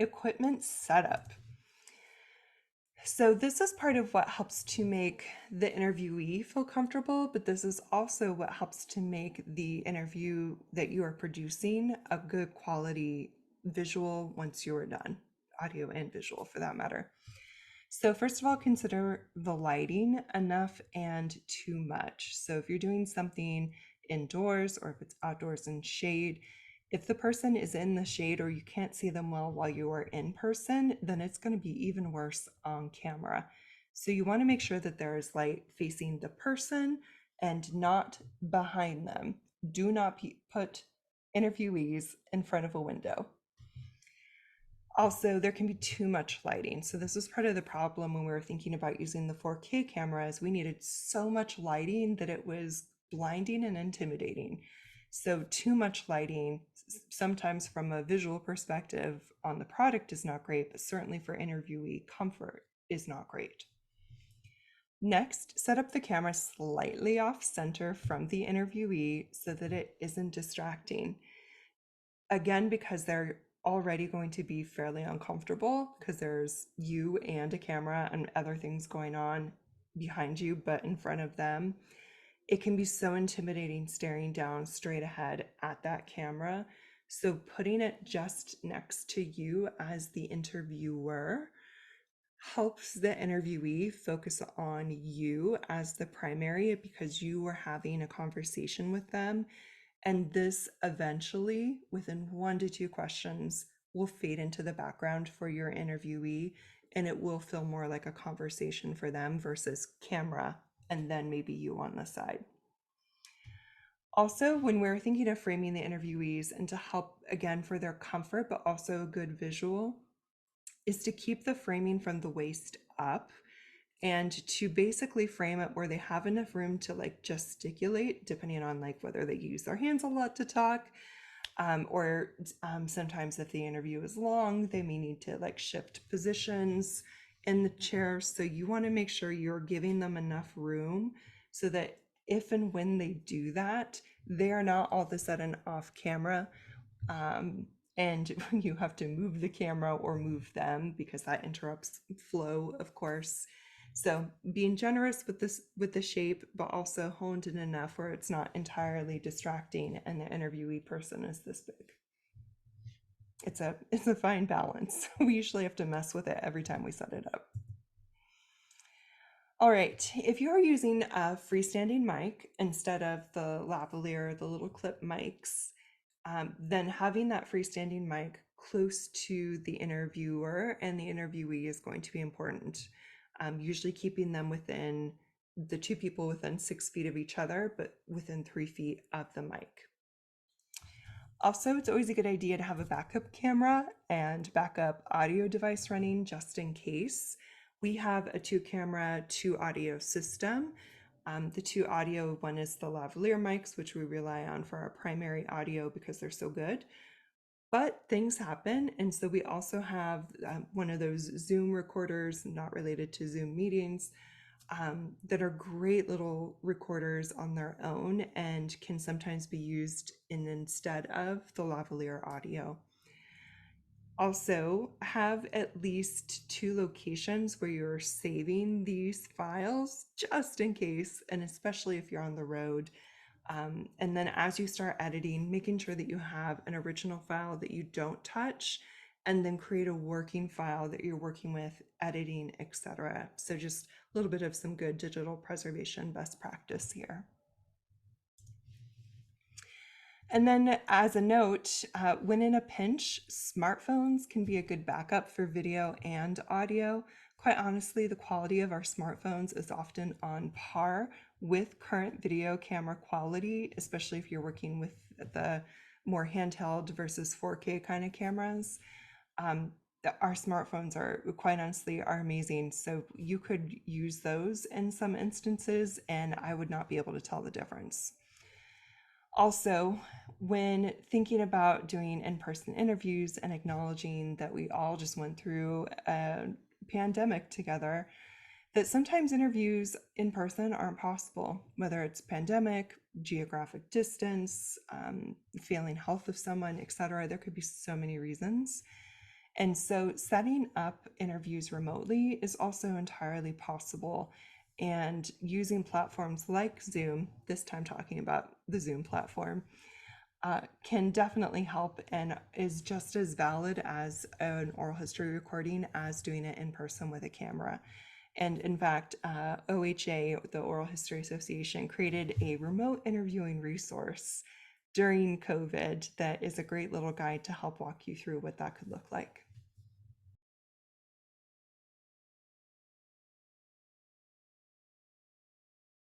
Equipment setup. So this is part of what helps to make the interviewee feel comfortable, but this is also what helps to make the interview that you are producing a good quality visual once you are done, audio and visual for that matter. So first of all, consider the lighting, enough and too much. So if you're doing something indoors or if it's outdoors in shade, if the person is in the shade or you can't see them well while you are in person, then it's going to be even worse on camera. So you want to make sure that there is light facing the person and not behind them. Do not put interviewees in front of a window. Also, there can be too much lighting. So this was part of the problem when we were thinking about using the 4K cameras. We needed so much lighting that it was blinding and intimidating. So too much lighting, sometimes from a visual perspective on the product is not great, but certainly for interviewee comfort is not great. Next, set up the camera slightly off center from the interviewee so that it isn't distracting. Again, because they're already going to be fairly uncomfortable because there's you and a camera and other things going on behind you, but in front of them. It can be so intimidating staring down straight ahead at that camera. So putting it just next to you as the interviewer helps the interviewee focus on you as the primary because you are having a conversation with them. And this eventually, within 1 to 2 questions, will fade into the background for your interviewee and it will feel more like a conversation for them versus camera and then maybe you on the side. Also, when we're thinking of framing the interviewees and to help again for their comfort, but also a good visual, is to keep the framing from the waist up and to basically frame it where they have enough room to like gesticulate, depending on like whether they use their hands a lot to talk, or sometimes if the interview is long, they may need to like shift positions in the chair. So you want to make sure you're giving them enough room so that if and when they do that, they are not all of a sudden off camera. And you have to move the camera or move them because that interrupts flow, of course. So being generous with the shape, but also honed in enough where it's not entirely distracting and the interviewee person is this big. It's a fine balance. We usually have to mess with it every time we set it up. All right, if you're using a freestanding mic instead of the lavalier, the little clip mics, then having that freestanding mic close to the interviewer and the interviewee is going to be important. Usually keeping them within the two people within 6 feet of each other, but within 3 feet of the mic. Also, it's always a good idea to have a backup camera and backup audio device running just in case. We have a 2-camera, 2-audio system. The 2-audio one is the lavalier mics, which we rely on for our primary audio because they're so good. But things happen, and so we also have one of those Zoom recorders, not related to Zoom meetings, that are great little recorders on their own and can sometimes be used instead of the lavalier audio. Also, have at least 2 locations where you're saving these files just in case, and especially if you're on the road. And then as you start editing, making sure that you have an original file that you don't touch, and then create a working file that you're working with, editing, etc. So just a little bit of some good digital preservation best practice here. And then as a note, when in a pinch, smartphones can be a good backup for video and audio. Quite honestly, the quality of our smartphones is often on par with current video camera quality, especially if you're working with the more handheld versus 4K kind of cameras. Our smartphones are quite honestly are amazing. So you could use those in some instances and I would not be able to tell the difference. Also, when thinking about doing in-person interviews and acknowledging that we all just went through a pandemic together, that sometimes interviews in person aren't possible, whether it's pandemic, geographic distance, failing health of someone, etc. There could be so many reasons. And so setting up interviews remotely is also entirely possible. And using platforms like Zoom, this time talking about the Zoom platform, can definitely help and is just as valid as an oral history recording as doing it in person with a camera. And in fact, OHA, the Oral History Association, created a remote interviewing resource during COVID that is a great little guide to help walk you through what that could look like.